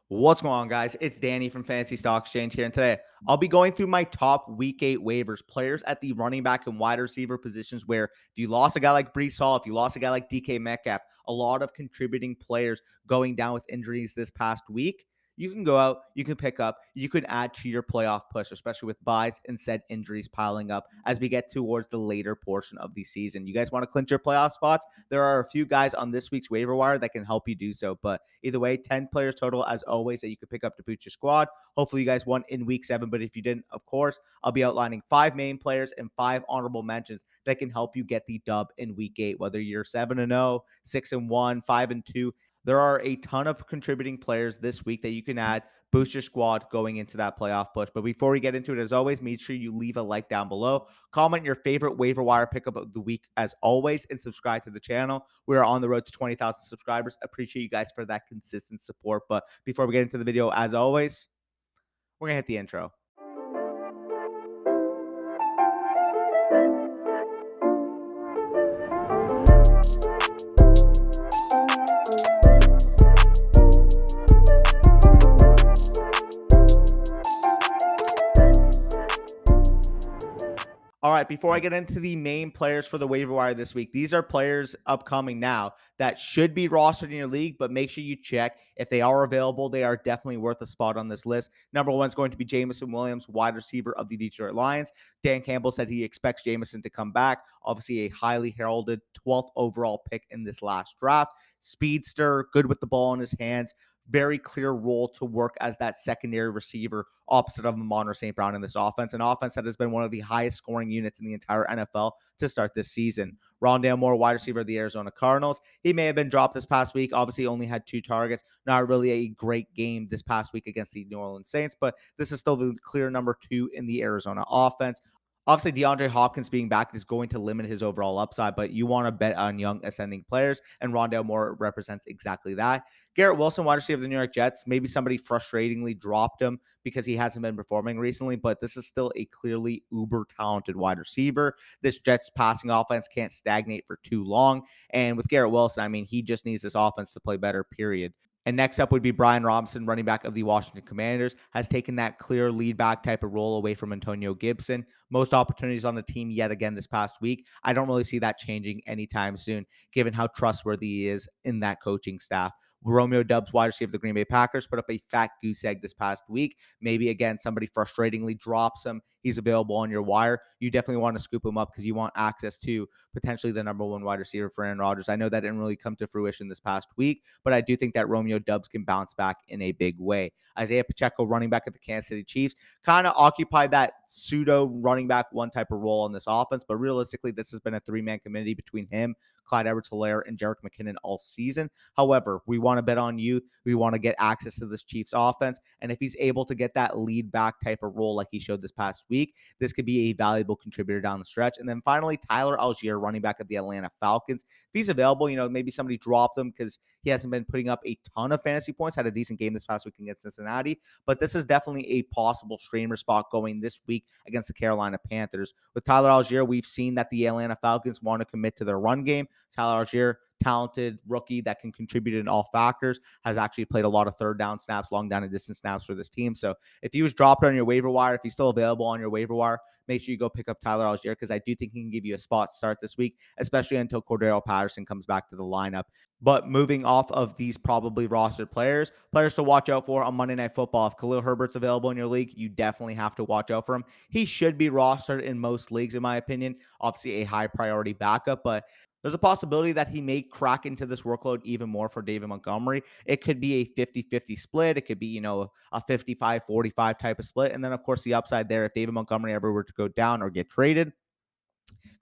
What's going on, guys? It's Danny from Fantasy Stock Exchange here, and today I'll be going through my top Week 8 waivers, players at the running back and wide receiver positions where if you lost a guy like Brees Hall, if you lost a guy like DK Metcalf, a lot of contributing players going down with injuries this past week, you can go out, you can pick up, you can add to your playoff push, especially with buys and said injuries piling up as we get towards the later portion of the season. You guys want to clinch your playoff spots? There are a few guys on this week's waiver wire that can help you do so, but either way, 10 players total as always that you could pick up to boost your squad. Hopefully you guys won in week 7, but if you didn't, of course, I'll be outlining 5 main players and 5 honorable mentions that can help you get the dub in week 8, whether you're 7-0, 6-1, 5-2. There are a ton of contributing players this week that you can add, boost your squad going into that playoff push. But before we get into it, as always, make sure you leave a like down below, comment your favorite waiver wire pickup of the week as always, and subscribe to the channel. We are on the road to 20,000 subscribers. Appreciate you guys for that consistent support. But before we get into the video, as always, we're going to hit the intro. All right, before I get into the main players for the waiver wire this week, these are players upcoming now that should be rostered in your league, but make sure you check if they are available. They are definitely worth a spot on this list. Number one is going to be Jameson Williams, wide receiver of the Detroit Lions. Dan Campbell said he expects Jameson to come back. Obviously, a highly heralded 12th overall pick in this last draft. Speedster, good with the ball in his hands. Very clear role to work as that secondary receiver opposite of Amon St. Brown in this offense, an offense that has been one of the highest scoring units in the entire NFL to start this season. Rondale Moore, wide receiver of the Arizona Cardinals. He may have been dropped this past week. Obviously, only had 2 targets. Not really a great game this past week against the New Orleans Saints, but this is still the clear number 2 in the Arizona offense. Obviously, DeAndre Hopkins being back is going to limit his overall upside, but you want to bet on young ascending players, and Rondale Moore represents exactly that. Garrett Wilson, wide receiver of the New York Jets, maybe somebody frustratingly dropped him because he hasn't been performing recently, but this is still a clearly uber talented wide receiver. This Jets passing offense can't stagnate for too long. And with Garrett Wilson, I mean, he just needs this offense to play better, period. And next up would be Brian Robinson, running back of the Washington Commanders, has taken that clear lead back type of role away from Antonio Gibson. Most opportunities on the team yet again this past week. I don't really see that changing anytime soon, given how trustworthy he is in that coaching staff. Romeo Doubs, wide receiver of the Green Bay Packers, put up a fat goose egg this past week. Maybe, again, somebody frustratingly drops him. He's available on your wire. You definitely want to scoop him up because you want access to potentially the number 1 wide receiver for Aaron Rodgers. I know that didn't really come to fruition this past week, but I do think that Romeo Doubs can bounce back in a big way. Isaiah Pacheco, running back of the Kansas City Chiefs, kind of occupied that pseudo running back 1 type of role in this offense, but realistically, this has been a 3-man committee between him, Clyde Edwards-Helaire, and Jerick McKinnon all season. However, we want to bet on youth. We want to get access to this Chiefs offense. And if he's able to get that lead back type of role like he showed this past week, this could be a valuable contributor down the stretch. And then finally, Tyler Algier, running back of the Atlanta Falcons. If he's available, maybe somebody dropped him because he hasn't been putting up a ton of fantasy points. Had a decent game this past week against Cincinnati. But this is definitely a possible streamer spot going this week against the Carolina Panthers. With Tyler Algier, we've seen that the Atlanta Falcons want to commit to their run game. Tyler Algier, talented rookie that can contribute in all factors, has actually played a lot of third down snaps, long down and distance snaps for this team. So if he was dropped on your waiver wire, if he's still available on your waiver wire, make sure you go pick up Tyler Algier because I do think he can give you a spot start this week, especially until Cordero Patterson comes back to the lineup. But moving off of these probably rostered players to watch out for on Monday Night Football. If Khalil Herbert's available in your league, you definitely have to watch out for him. He should be rostered in most leagues, in my opinion. Obviously, a high priority backup, but there's a possibility that he may crack into this workload even more for David Montgomery. It could be a 50-50 split. It could be, a 55-45 type of split. And then, of course, the upside there, if David Montgomery ever were to go down or get traded,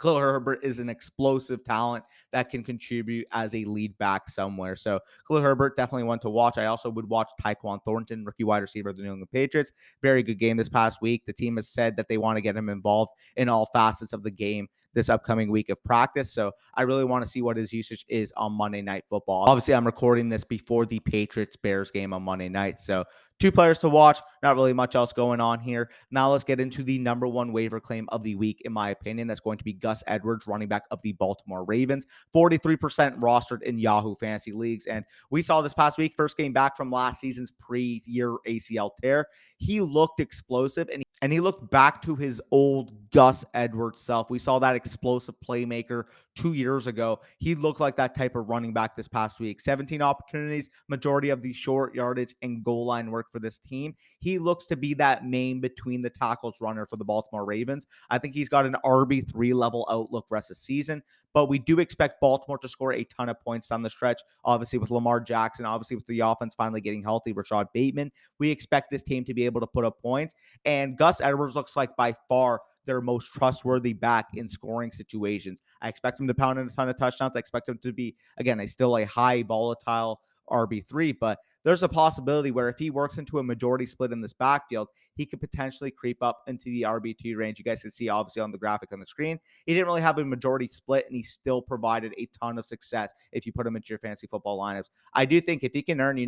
Khalil Herbert is an explosive talent that can contribute as a lead back somewhere. So Khalil Herbert, definitely one to watch. I also would watch Tyquan Thornton, rookie wide receiver of the New England Patriots. Very good game this past week. The team has said that they want to get him involved in all facets of the game this upcoming week of practice. So I really want to see what his usage is on Monday Night Football. Obviously, I'm recording this before the Patriots-Bears game on Monday night. So 2 players to watch, not really much else going on here. Now let's get into the number 1 waiver claim of the week, in my opinion. That's going to be Gus Edwards, running back of the Baltimore Ravens. 43% rostered in Yahoo Fantasy Leagues. And we saw this past week, first came back from last season's pre-year ACL tear. He looked explosive, and he looked back to his old Gus Edwards self. We saw that explosive playmaker 2 years ago. He looked like that type of running back this past week. 17 opportunities, majority of the short yardage and goal line work for this team. He looks to be that main between the tackles runner for the Baltimore Ravens. I think he's got an RB3 level outlook rest of the season, but we do expect Baltimore to score a ton of points down the stretch. Obviously, with Lamar Jackson, obviously with the offense finally getting healthy, Rashad Bateman, we expect this team to be able to put up points. And Gus Edwards looks like by far their most trustworthy back in scoring situations. I expect him to pound in a ton of touchdowns. I expect him to be, again, still a high volatile RB3, but there's a possibility where if he works into a majority split in this backfield, he could potentially creep up into the RB2 range. You guys can see obviously on the graphic on the screen. He didn't really have a majority split, and he still provided a ton of success if you put him into your fantasy football lineups. I do think if he can earn,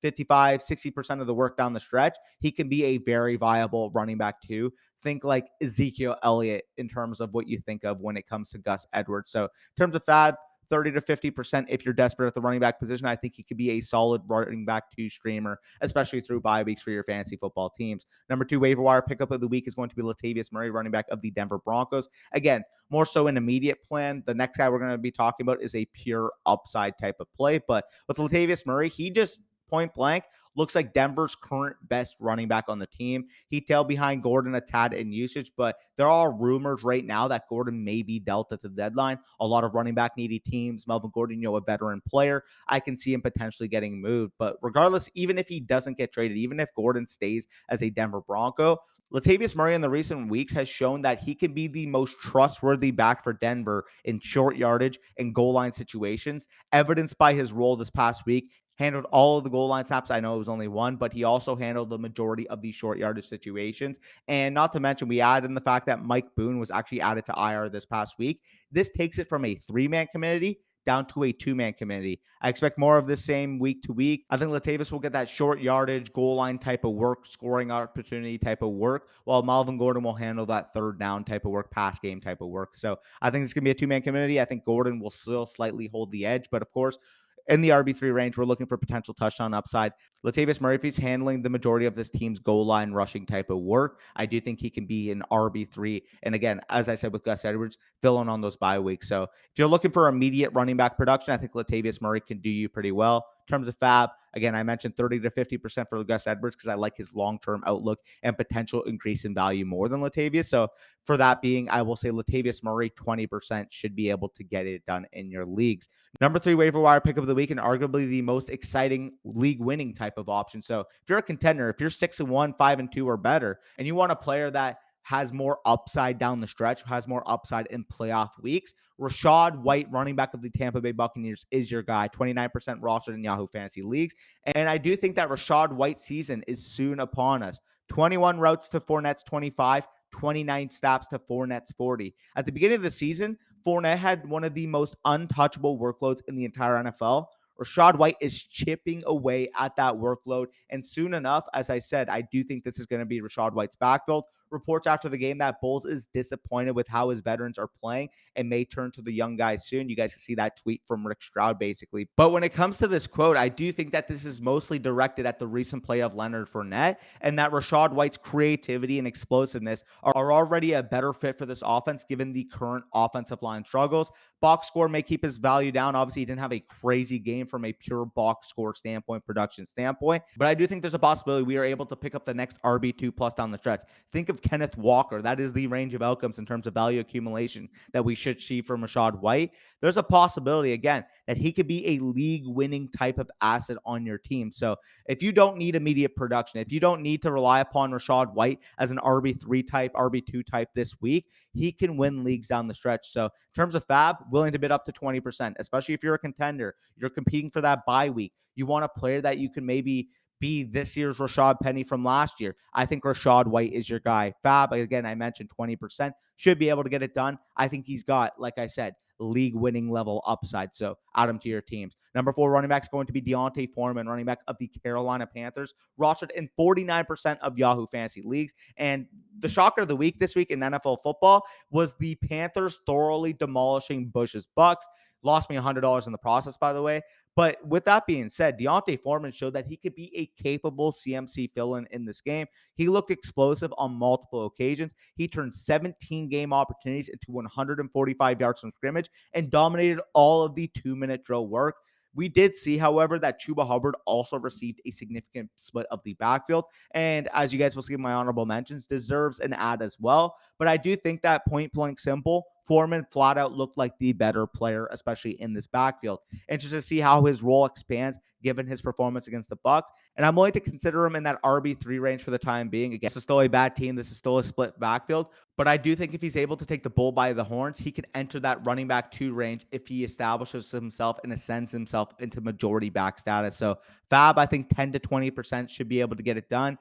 55, 60% of the work down the stretch, he can be a very viable running back too. Think like Ezekiel Elliott in terms of what you think of when it comes to Gus Edwards. So in terms of fab, 30 to 50% if you're desperate at the running back position. I think he could be a solid running back 2 streamer, especially through bye weeks for your fantasy football teams. Number 2 waiver wire pickup of the week is going to be Latavius Murray, running back of the Denver Broncos. Again, more so an immediate plan. The next guy we're going to be talking about is a pure upside type of play. But with Latavius Murray, he just point blank looks like Denver's current best running back on the team. He tailed behind Gordon a tad in usage, but there are rumors right now that Gordon may be dealt at the deadline. A lot of running back needy teams. Melvin Gordon, a veteran player. I can see him potentially getting moved. But regardless, even if he doesn't get traded, even if Gordon stays as a Denver Bronco, Latavius Murray in the recent weeks has shown that he can be the most trustworthy back for Denver in short yardage and goal line situations, evidenced by his role this past week. Handled all of the goal line snaps. I know it was only one, but he also handled the majority of the short yardage situations. And not to mention, we added in the fact that Mike Boone was actually added to IR this past week. This takes it from a 3-man committee down to a 2-man committee. I expect more of the same week to week. I think Latavius will get that short yardage, goal line type of work, scoring opportunity type of work, while Melvin Gordon will handle that third down type of work, pass game type of work. So I think it's going to be a 2-man committee. I think Gordon will still slightly hold the edge, but of course, in the RB3 range, we're looking for potential touchdown upside. Latavius Murray, if he's handling the majority of this team's goal line rushing type of work, I do think he can be an RB3. And again, as I said with Gus Edwards, filling on those bye weeks. So if you're looking for immediate running back production, I think Latavius Murray can do you pretty well. In terms of fab, again, I mentioned 30 to 50% for Gus Edwards because I like his long-term outlook and potential increase in value more than Latavius. So for that being, I will say Latavius Murray, 20% should be able to get it done in your leagues. Number 3 waiver wire pick of the week, and arguably the most exciting league winning type of option. So if you're a contender, if you're 6-1, 5-2 or better, and you want a player that has more upside down the stretch, has more upside in playoff weeks, Rachaad White, running back of the Tampa Bay Buccaneers, is your guy. 29% rostered in Yahoo Fantasy Leagues. And I do think that Rachaad White season is soon upon us. 21 routes to Fournette's 25, 29 snaps to Fournette's 40. At the beginning of the season, Fournette had one of the most untouchable workloads in the entire NFL. Rachaad White is chipping away at that workload. And soon enough, as I said, I do think this is going to be Rachaad White's backfield. Reports after the game that Bulls is disappointed with how his veterans are playing and may turn to the young guys soon. You guys can see that tweet from Rick Stroud, basically. But when it comes to this quote, I do think that this is mostly directed at the recent play of Leonard Fournette, and that Rachaad White's creativity and explosiveness are already a better fit for this offense given the current offensive line struggles. Box score may keep his value down. Obviously, he didn't have a crazy game from a pure box score standpoint, production standpoint, but I do think there's a possibility we are able to pick up the next RB2 plus down the stretch. Think of Kenneth Walker. That is the range of outcomes in terms of value accumulation that we should see from Rachaad White. There's a possibility, again, that he could be a league-winning type of asset on your team. So if you don't need immediate production, if you don't need to rely upon Rachaad White as an RB3 type, RB2 type this week, he can win leagues down the stretch. So in terms of fab, willing to bid up to 20%, especially if you're a contender, you're competing for that bye week. You want a player that you can maybe be this year's Rashad Penny from last year. I think Rachaad White is your guy. Fab, again, I mentioned 20%, should be able to get it done. I think he's got, like I said, league winning level upside. So add him to your teams. Number 4 running back is going to be D'Onta Foreman, running back of the Carolina Panthers, rostered in 49% of Yahoo Fantasy leagues. And the shocker of the week this week in NFL football was the Panthers thoroughly demolishing Bush's Bucks. Lost me $100 in the process, by the way. But with that being said, D'Onta Foreman showed that he could be a capable CMC fill-in in this game. He looked explosive on multiple occasions. He turned 17 game opportunities into 145 yards from scrimmage and dominated all of the 2-minute drill work. We did see, however, that Chuba Hubbard also received a significant split of the backfield. And as you guys will see in my honorable mentions, deserves an ad as well. But I do think that point blank simple, Foreman flat out looked like the better player, especially in this backfield. Interested to see how his role expands given his performance against the Bucks. And I'm willing to consider him in that RB3 range for the time being. Again, this is still a bad team. This is still a split backfield. But I do think if he's able to take the bull by the horns, he can enter that running back 2 range if he establishes himself and ascends himself into majority back status. So Fab, I think 10 to 20% should be able to get it done.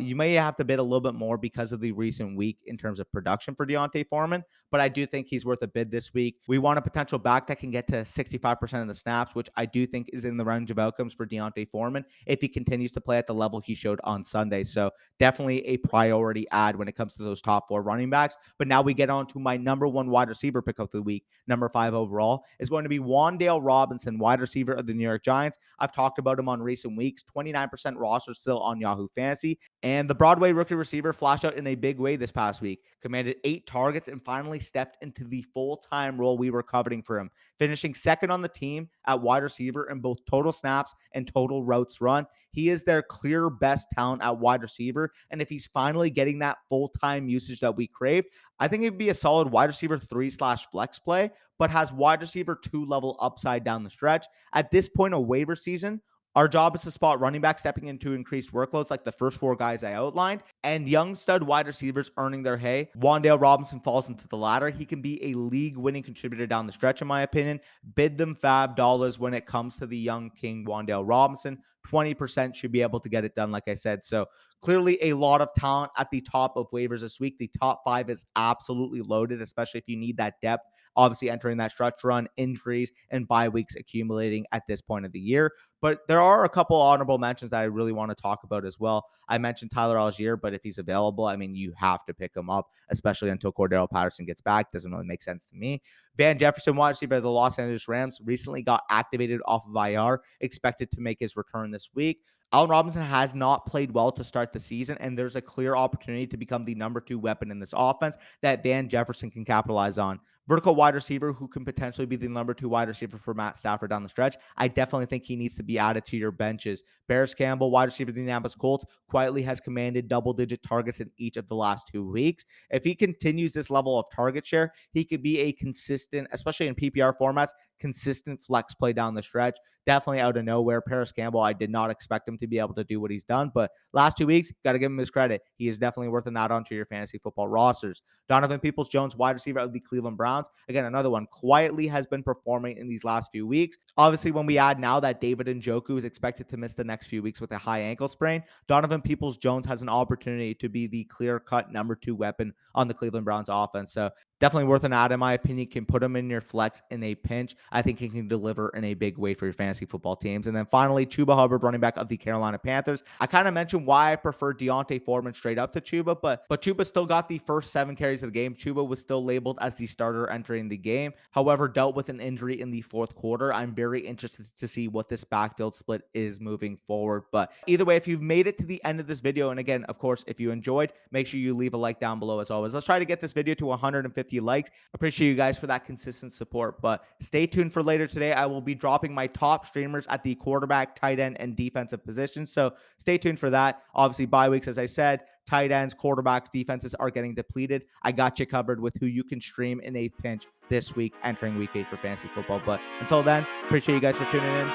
You may have to bid a little bit more because of the recent week in terms of production for D'Onta Foreman, but I do think he's worth a bid this week. We want a potential back that can get to 65% of the snaps, which I do think is in the range of outcomes for D'Onta Foreman if he continues to play at the level he showed on Sunday. So definitely a priority add when it comes to those top 4 running backs. But now we get on to my number 1 wide receiver pick of the week. Number 5 overall is going to be Wan'Dale Robinson, wide receiver of the New York Giants. I've talked about him on recent weeks. 29% roster still on Yahoo Fantasy. And the Broadway rookie receiver flashed out in a big way this past week. Commanded 8 targets and finally stepped into the full-time role we were coveting for him, finishing second on the team at wide receiver in both total snaps and total routes run. He is their clear best talent at wide receiver. And if he's finally getting that full-time usage that we craved, I think it'd be a solid wide receiver 3/flex play, but has wide receiver 2 level upside down the stretch. At this point of waiver season, our job is to spot running back stepping into increased workloads like the first 4 guys I outlined, and young stud wide receivers earning their hay. Wan'Dale Robinson falls into the latter. He can be a league-winning contributor down the stretch, in my opinion. Bid them fab dollars when it comes to the young king Wan'Dale Robinson. 20% should be able to get it done, like I said. So clearly a lot of talent at the top of waivers this week. The top 5 is absolutely loaded, especially if you need that depth. Obviously entering that stretch run, injuries, and bye weeks accumulating at this point of the year. But there are a couple honorable mentions that I really want to talk about as well. I mentioned Tyler Algier, but if he's available, I mean, you have to pick him up, especially until Cordero Patterson gets back. Doesn't really make sense to me. Van Jefferson, wide receiver of the Los Angeles Rams, recently got activated off of IR, expected to make his return this week. Allen Robinson has not played well to start the season, and there's a clear opportunity to become the number 2 weapon in this offense that Van Jefferson can capitalize on. Vertical wide receiver who can potentially be the number 2 wide receiver for Matt Stafford down the stretch. I definitely think he needs to be added to your benches. Paris Campbell, wide receiver of the Indianapolis Colts, quietly has commanded double-digit targets in each of the last 2 weeks. If he continues this level of target share, he could be a consistent, especially in PPR formats, consistent flex play down the stretch. Definitely out of nowhere. Paris Campbell, I did not expect him to be able to do what he's done, but last 2 weeks, got to give him his credit. He is definitely worth an add-on to your fantasy football rosters. Donovan Peoples-Jones, wide receiver of the Cleveland Browns. Again, another one quietly has been performing in these last few weeks. Obviously, when we add now that David Njoku is expected to miss the next few weeks with a high ankle sprain, Donovan Peoples-Jones has an opportunity to be the clear-cut number 2 weapon on the Cleveland Browns offense. So definitely worth an add, in my opinion. Can put him in your flex in a pinch. I think he can deliver in a big way for your fantasy football teams. And then finally, Chuba Hubbard, running back of the Carolina Panthers. I kind of mentioned why I prefer D'Onta Foreman straight up to Chuba, but Chuba still got the first 7 carries of the game. Chuba was still labeled as the starter entering the game. However, dealt with an injury in the 4th quarter. I'm very interested to see what this backfield split is moving forward. But either way, if you've made it to the end of this video, and again, of course, if you enjoyed, make sure you leave a like down below as always. Let's try to get this video to 150 likes. Appreciate you guys for that consistent support, but stay tuned for later today. I will be dropping my top streamers at the quarterback, tight end, and defensive positions, so stay tuned for that. Obviously, bye weeks, as I said, tight ends, quarterbacks, defenses are getting depleted. I got you covered with who you can stream in a pinch this week, entering week 8 for fantasy football. But until then, appreciate you guys for tuning in.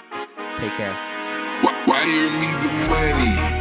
Take care. Why you need the money?